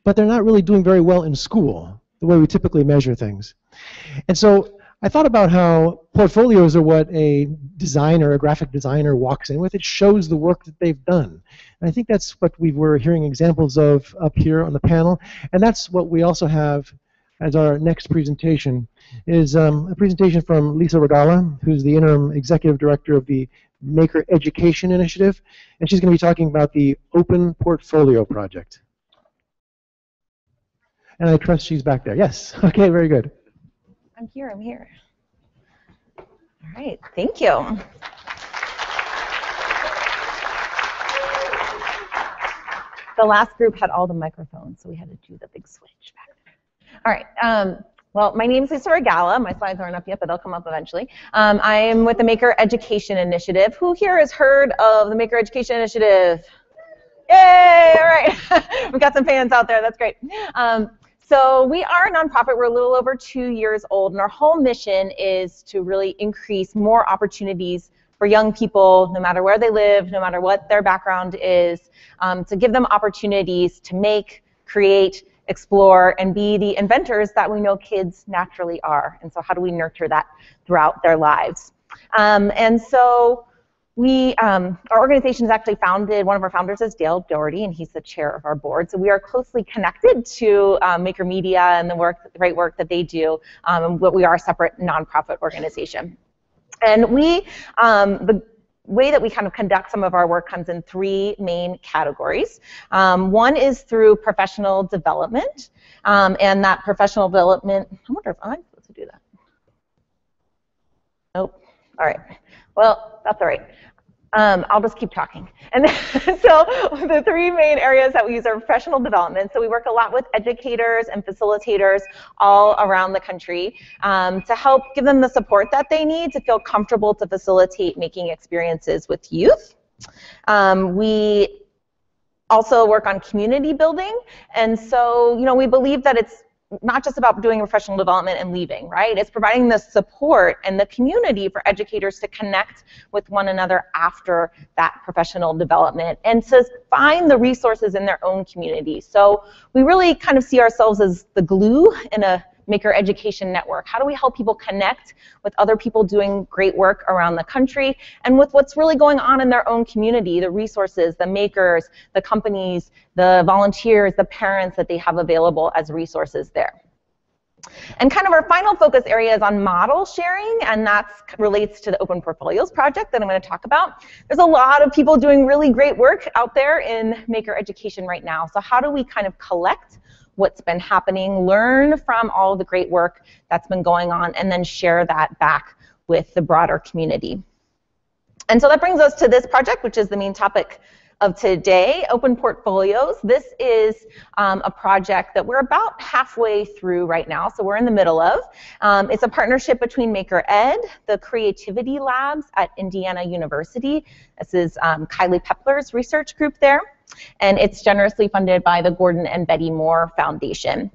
but they're not really doing very well in school, the way we typically measure things. And so I thought about how portfolios are what a designer, a graphic designer walks in with. It shows the work that they've done. And I think that's what we were hearing examples of up here on the panel. And that's what we also have as our next presentation, is a presentation from Lisa Regalla, who's the interim executive director of the Maker Education Initiative. And she's going to be talking about the Open Portfolio Project. And I trust she's back there. Yes. Okay, very good. I'm here. All right, thank you. The last group had all the microphones, so we had to do the big switch back there. All right, well, my name is Lisa Regalla. My slides aren't up yet, but they'll come up eventually. I am with the Maker Education Initiative. Who here has heard of the Maker Education Initiative? Yay, all right. We've got some fans out there, that's great. So we are a nonprofit. We're a little over 2 years old, and our whole mission is to really increase more opportunities for young people, no matter where they live, no matter what their background is, to give them opportunities to make, create, explore, and be the inventors that we know kids naturally are. And so how do we nurture that throughout their lives? And so our organization is actually founded, one of our founders is Dale Doherty, and he's the chair of our board. So we are closely connected to Maker Media and the great work that they do, but we are a separate nonprofit organization. And the way that we kind of conduct some of our work comes in 3 main categories. One is through professional development, and that professional development, I wonder if I'm supposed to do that. Nope. All right. Well, that's all right. I'll just keep talking. And so the 3 main areas that we use are professional development. So we work a lot with educators and facilitators all around the country to help give them the support that they need to feel comfortable to facilitate making experiences with youth. We also work on community building. And so, we believe that it's not just about doing professional development and leaving, right? It's providing the support and the community for educators to connect with one another after that professional development and to find the resources in their own community. So we really kind of see ourselves as the glue in a Maker Education network. How do we help people connect with other people doing great work around the country and with what's really going on in their own community, the resources, the makers, the companies, the volunteers, the parents that they have available as resources there. And kind of our final focus area is on model sharing, and that relates to the Open Portfolios project that I'm going to talk about. There's a lot of people doing really great work out there in Maker Education right now. So how do we kind of collect what's been happening, learn from all the great work that's been going on, and then share that back with the broader community? And so that brings us to this project, which is the main topic of today, Open Portfolios. This is a project that we're about halfway through right now, so we're in the middle of. It's a partnership between Maker Ed, the Creativity Labs at Indiana University. This is Kylie Pepler's research group there, and it's generously funded by the Gordon and Betty Moore Foundation.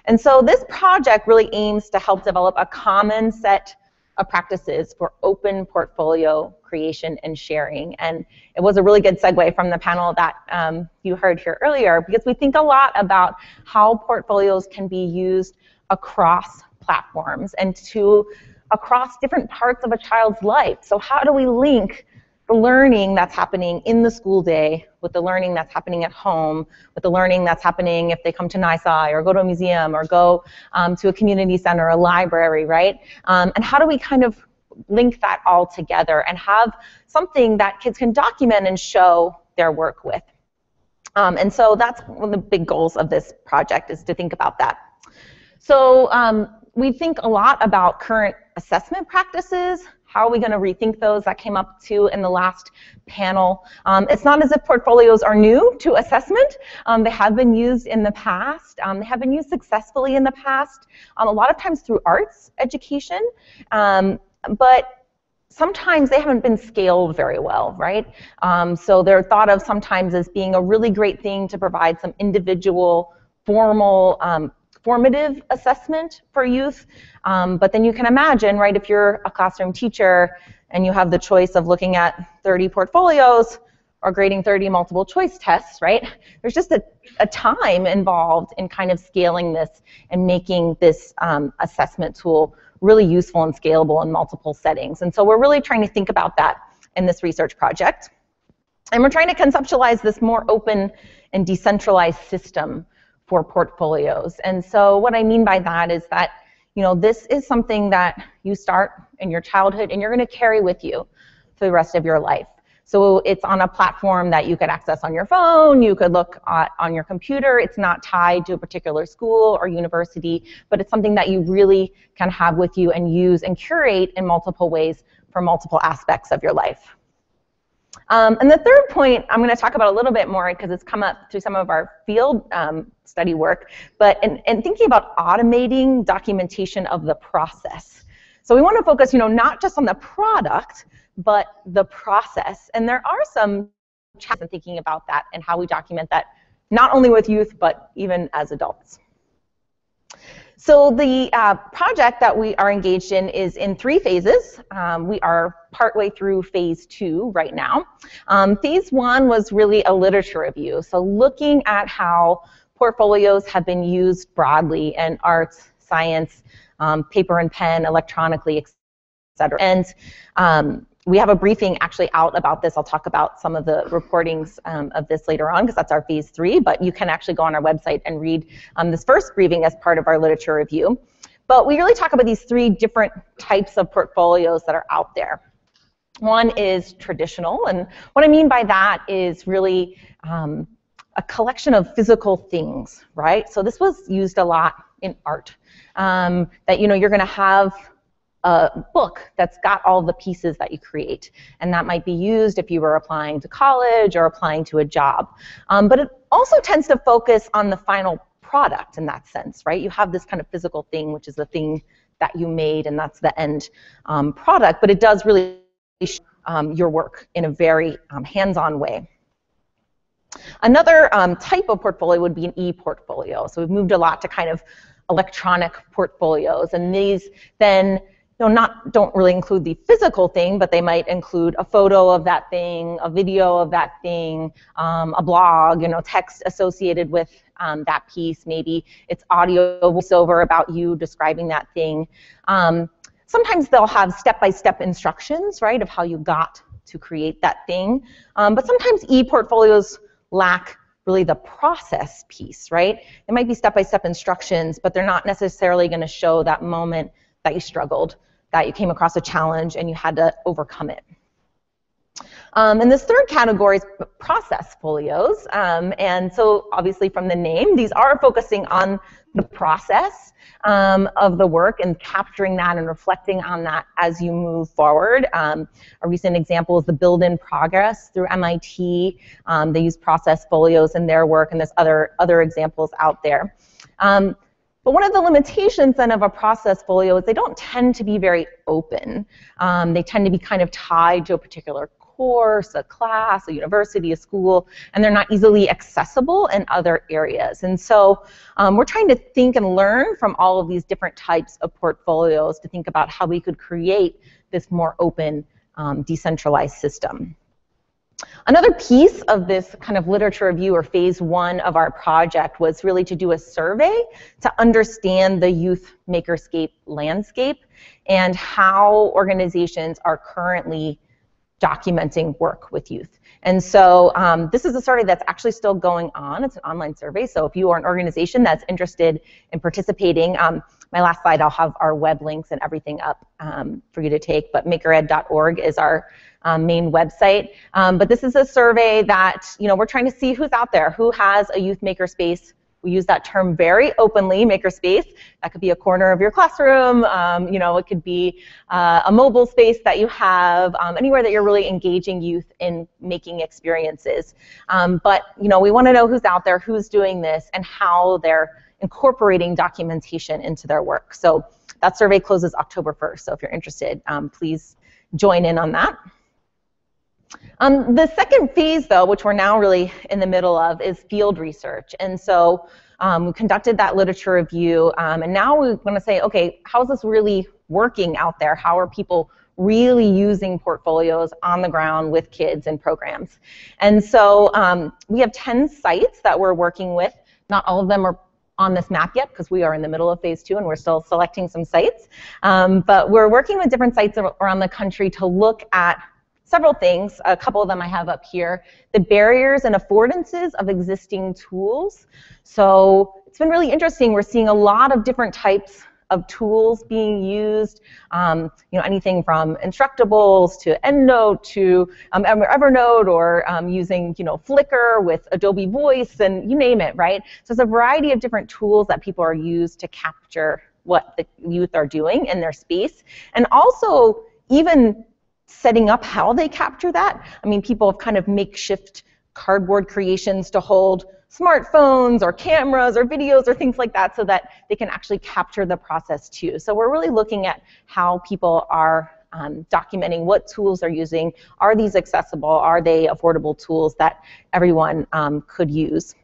And so this project really aims to help develop a common set of practices for open portfolio creation and sharing. And it was a really good segue from the panel that you heard here earlier, because we think a lot about how portfolios can be used across platforms and across different parts of a child's life. So how do we link the learning that's happening in the school day with the learning that's happening at home, with the learning that's happening if they come to NYSI or go to a museum or go to a community center, a library, right? And how do we kind of link that all together and have something that kids can document and show their work with? And so that's one of the big goals of this project, is to think about that. So we think a lot about current assessment practices. How are we going to rethink those? That came up too in the last panel. It's not as if portfolios are new to assessment. They have been used in the past. They have been used successfully in the past, a lot of times through arts education, but sometimes they haven't been scaled very well, right? So they're thought of sometimes as being a really great thing to provide some individual, formative assessment for youth, but then you can imagine, right, if you're a classroom teacher and you have the choice of looking at 30 portfolios or grading 30 multiple choice tests, right? There's just a time involved in kind of scaling this and making this assessment tool really useful and scalable in multiple settings. And so we're really trying to think about that in this research project. And we're trying to conceptualize this more open and decentralized system for portfolios. And so what I mean by that is that, you know, this is something that you start in your childhood and you're going to carry with you for the rest of your life. So it's on a platform that you could access on your phone, you could look at on your computer. It's not tied to a particular school or university, but it's something that you really can have with you and use and curate in multiple ways for multiple aspects of your life. And the third point I'm going to talk about a little bit more because it's come up through some of our field study work, but in thinking about automating documentation of the process. So we want to focus, you know, not just on the product, but the process. And there are some challenges in thinking about that and how we document that, not only with youth, but even as adults. So the project that we are engaged in is in 3 phases. We are partway through phase 2 right now. Phase 1 was really a literature review, so looking at how portfolios have been used broadly in arts, science, paper and pen, electronically, et cetera. And we have a briefing actually out about this. I'll talk about some of the reportings of this later on because that's our phase 3, but you can actually go on our website and read this first briefing as part of our literature review. But we really talk about these 3 different types of portfolios that are out there. One is traditional, and what I mean by that is really a collection of physical things, right? So this was used a lot in art, that, you know, you're going to have a book that's got all the pieces that you create, and that might be used if you were applying to college or applying to a job. But it also tends to focus on the final product in that sense, right? You have this kind of physical thing, which is the thing that you made, and that's the end product, but it does really show your work in a very hands-on way. Another type of portfolio would be an e-portfolio. So we've moved a lot to kind of electronic portfolios, and these then don't really include the physical thing, but they might include a photo of that thing, a video of that thing, a blog, text associated with that piece. Maybe it's audio voiceover about you describing that thing. Sometimes they'll have step-by-step instructions, right, of how you got to create that thing. But sometimes e-portfolios lack really the process piece, right? It might be step-by-step instructions, but they're not necessarily going to show that moment that you struggled, that you came across a challenge and you had to overcome it. And this third category is process folios. And so obviously from the name, these are focusing on the process of the work and capturing that and reflecting on that as you move forward. A recent example is the Build in Progress through MIT. They use process folios in their work, and there's other examples out there. But one of the limitations then of a process folio is they don't tend to be very open. They tend to be kind of tied to a particular course, a class, a university, a school, and they're not easily accessible in other areas. And so we're trying to think and learn from all of these different types of portfolios to think about how we could create this more open, decentralized system. Another piece of this kind of literature review, or phase 1 of our project, was really to do a survey to understand the youth makerscape landscape and how organizations are currently documenting work with youth. And so this is a survey that's actually still going on. It's an online survey, so if you are an organization that's interested in participating, my last slide, I'll have our web links and everything up for you to take, but makered.org is our main website. But this is a survey that, we're trying to see who's out there, who has a youth makerspace. We use that term very openly, makerspace. That could be a corner of your classroom, it could be a mobile space that you have, anywhere that you're really engaging youth in making experiences. But we want to know who's out there, who's doing this, and how they're incorporating documentation into their work. So that survey closes October 1st, so if you're interested, please join in on that. The second phase, though, which we're now really in the middle of, is field research. And so we conducted that literature review, and now we want to say, okay, how is this really working out there? How are people really using portfolios on the ground with kids and programs. And so we have 10 sites that we're working with. Not all of them are on this map yet because we are in the middle of phase 2 and we're still selecting some sites. But we're working with different sites around the country to look at several things. A couple of them I have up here. The barriers and affordances of existing tools. So it's been really interesting. We're seeing a lot of different types of tools being used, anything from Instructables to EndNote to Evernote, or using Flickr with Adobe Voice, and you name it, right? So it's a variety of different tools that people are used to capture what the youth are doing in their space, and also even setting up how they capture that. I mean, people have kind of makeshift cardboard creations to hold smartphones or cameras or videos or things like that so that they can actually capture the process too. So we're really looking at how people are documenting what tools they're using. Are these accessible? Are they affordable tools that everyone could use?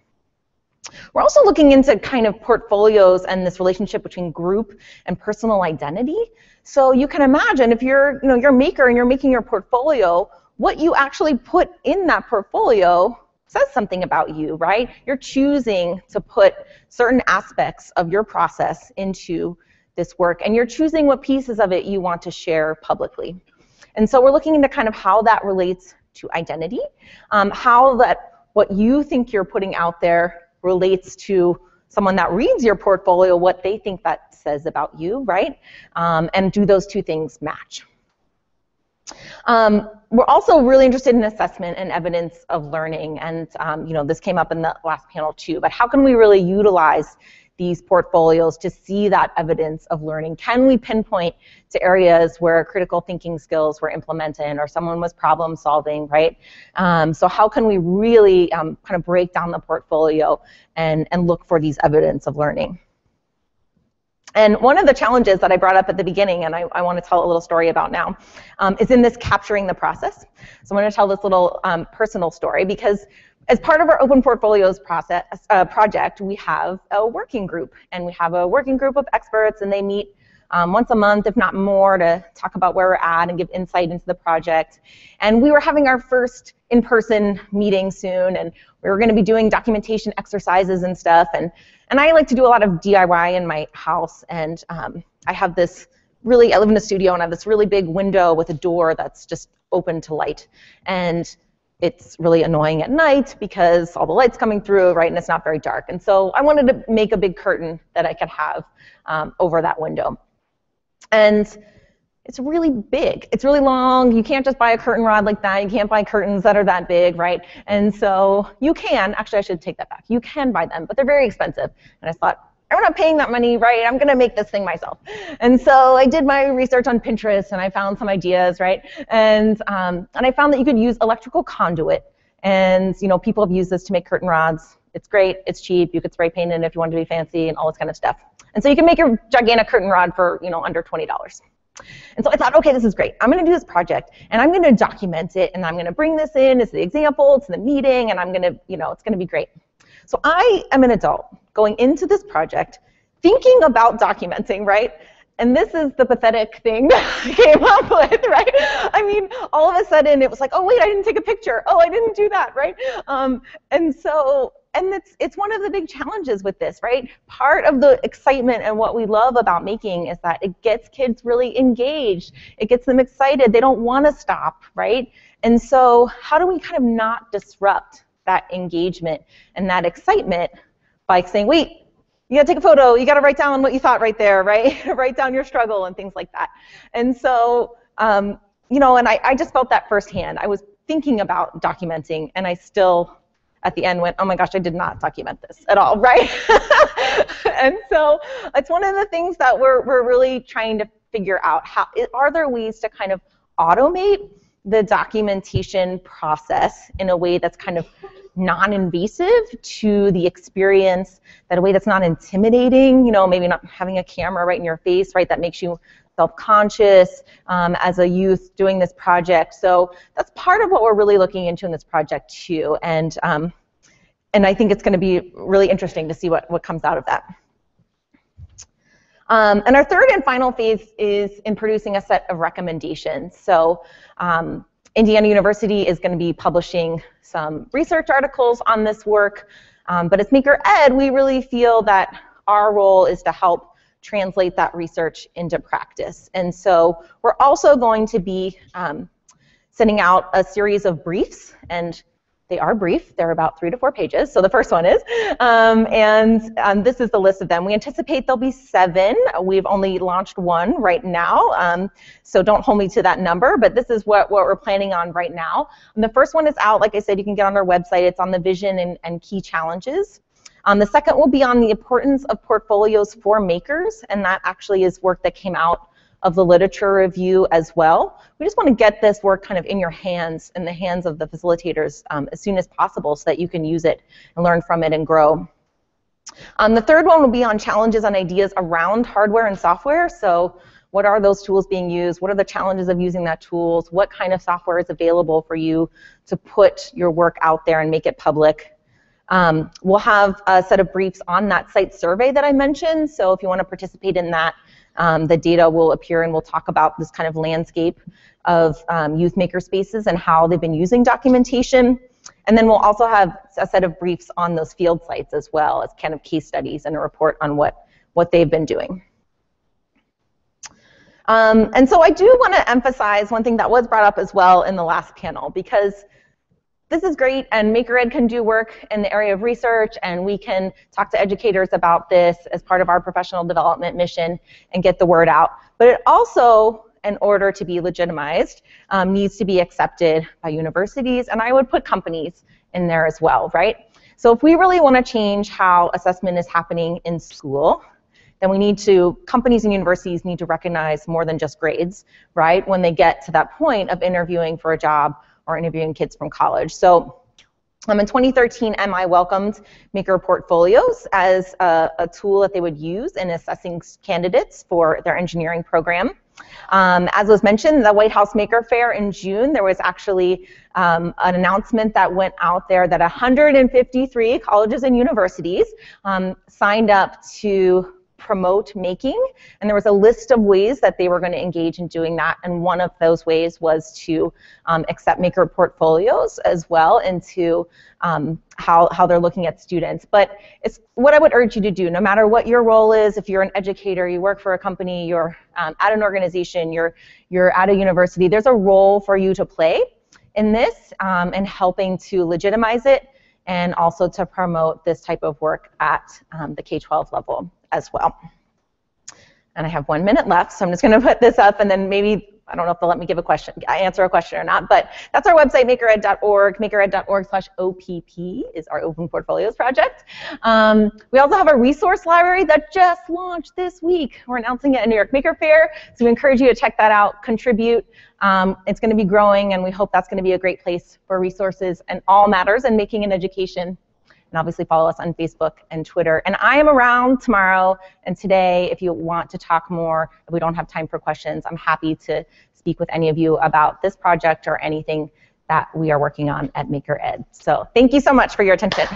We're also looking into kind of portfolios and this relationship between group and personal identity. So you can imagine if you're a maker and you're making your portfolio, what you actually put in that portfolio says something about you, right? You're choosing to put certain aspects of your process into this work, and you're choosing what pieces of it you want to share publicly. And so we're looking into kind of how that relates to identity, how that what you think you're putting out there relates to someone that reads your portfolio, what they think that says about you, right? And do those two things match? We're also really interested in assessment and evidence of learning, and this came up in the last panel too, but how can we really utilize these portfolios to see that evidence of learning? Can we pinpoint to areas where critical thinking skills were implemented or someone was problem solving, right? So how can we really kind of break down the portfolio and look for these evidence of learning? And one of the challenges that I brought up at the beginning, and I want to tell a little story about now, is in this capturing the process. So I'm going to tell this little personal story, because as part of our Open Portfolios project, we have a working group. And we have a working group of experts, and they meet once a month, if not more, to talk about where we're at and give insight into the project. And we were having our first in-person meeting soon, and we were going to be doing documentation exercises and stuff. And I like to do a lot of DIY in my house, and I have this I live in a studio, and I have this really big window with a door that's just open to light. And it's really annoying at night because all the light's coming through, right, and it's not very dark. And so I wanted to make a big curtain that I could have over that window. And it's really big. It's really long. You can't just buy a curtain rod like that. You can't buy curtains that are that big, right? And so you can, actually I should take that back. You can buy them, but they're very expensive. And I thought, I'm not paying that money, right? I'm gonna make this thing myself. And so I did my research on Pinterest, and I found some ideas, right? And I found that you could use electrical conduit. And people have used this to make curtain rods. It's great, it's cheap, you could spray paint it if you want to be fancy and all this kind of stuff. And so you can make your gigantic curtain rod for under $20. And so I thought, okay, this is great. I'm going to do this project, and I'm going to document it, and I'm going to bring this in as the example to the meeting, and I'm going to, it's going to be great. So I am an adult going into this project thinking about documenting, right? And this is the pathetic thing that I came up with, right? I mean, all of a sudden it was like, oh wait, I didn't take a picture. Oh, I didn't do that, right? And it's one of the big challenges with this, right? Part of the excitement and what we love about making is that it gets kids really engaged. It gets them excited. They don't want to stop, right? And so how do we kind of not disrupt that engagement and that excitement by saying, wait, you got to take a photo, you got to write down what you thought right there, right? Write down your struggle and things like that. And so, and I just felt that firsthand. I was thinking about documenting, and I still, at the end, went, oh my gosh, I did not document this at all, right? And so it's one of the things that we're really trying to figure out. Are there ways to kind of automate the documentation process in a way that's kind of non-invasive to the experience, that a way that's not intimidating, maybe not having a camera right in your face, right, that makes you self-conscious as a youth doing this project. So that's part of what we're really looking into in this project too, and I think it's going to be really interesting to see what comes out of that. And our third and final phase is in producing a set of recommendations. So Indiana University is going to be publishing some research articles on this work, but as Maker Ed, we really feel that our role is to help translate that research into practice. And so we're also going to be sending out a series of briefs, and they are brief. They're about 3 to 4 pages. So the first one is, and this is the list of them. We anticipate there'll be 7. We've only launched 1 right now, so don't hold me to that number, but this is what we're planning on right now. And the first one is out. Like I said, you can get on our website. It's on the vision and key challenges. The second will be on the importance of portfolios for makers, and that actually is work that came out of the literature review as well. We just want to get this work kind of in your hands, in the hands of the facilitators as soon as possible so that you can use it and learn from it and grow. The third one will be on challenges and ideas around hardware and software. So what are those tools being used? What are the challenges of using that tools? What kind of software is available for you to put your work out there and make it public? We'll have a set of briefs on that site survey that I mentioned. So if you want to participate in that, the data will appear and we'll talk about this kind of landscape of youth maker spaces and how they've been using documentation. And then we'll also have a set of briefs on those field sites as well as kind of case studies and a report on what they've been doing. And so I do want to emphasize one thing that was brought up as well in the last panel, because this is great, and MakerEd can do work in the area of research, and we can talk to educators about this as part of our professional development mission and get the word out. But it also, in order to be legitimized, needs to be accepted by universities, and I would put companies in there as well, right? So if we really want to change how assessment is happening in school, then we need to, companies and universities need to recognize more than just grades, right, when they get to that point of interviewing for a job or interviewing kids from college. So in 2013, MI welcomed Maker Portfolios as a tool that they would use in assessing candidates for their engineering program. As was mentioned, the White House Maker Faire in June, there was actually an announcement that went out there that 153 colleges and universities signed up to promote making, and there was a list of ways that they were going to engage in doing that, and one of those ways was to accept Maker Portfolios as well into how they're looking at students. But it's what I would urge you to do, no matter what your role is. If you're an educator, you work for a company, you're at an organization, you're at a university, there's a role for you to play in this and helping to legitimize it and also to promote this type of work at the K-12 level as well. And I have 1 minute left, so I'm just going to put this up, and then maybe, I don't know if they'll let me give a question, answer a question or not, but that's our website, makered.org. Makered.org/OPP is our Open Portfolios project. We also have a resource library that just launched this week. We're announcing it at New York Maker Faire, so we encourage you to check that out, contribute. It's going to be growing, and we hope that's going to be a great place for resources and all matters in making an education. And obviously follow us on Facebook and Twitter. And I am around tomorrow and today if you want to talk more. If we don't have time for questions, I'm happy to speak with any of you about this project or anything that we are working on at MakerEd. So thank you so much for your attention.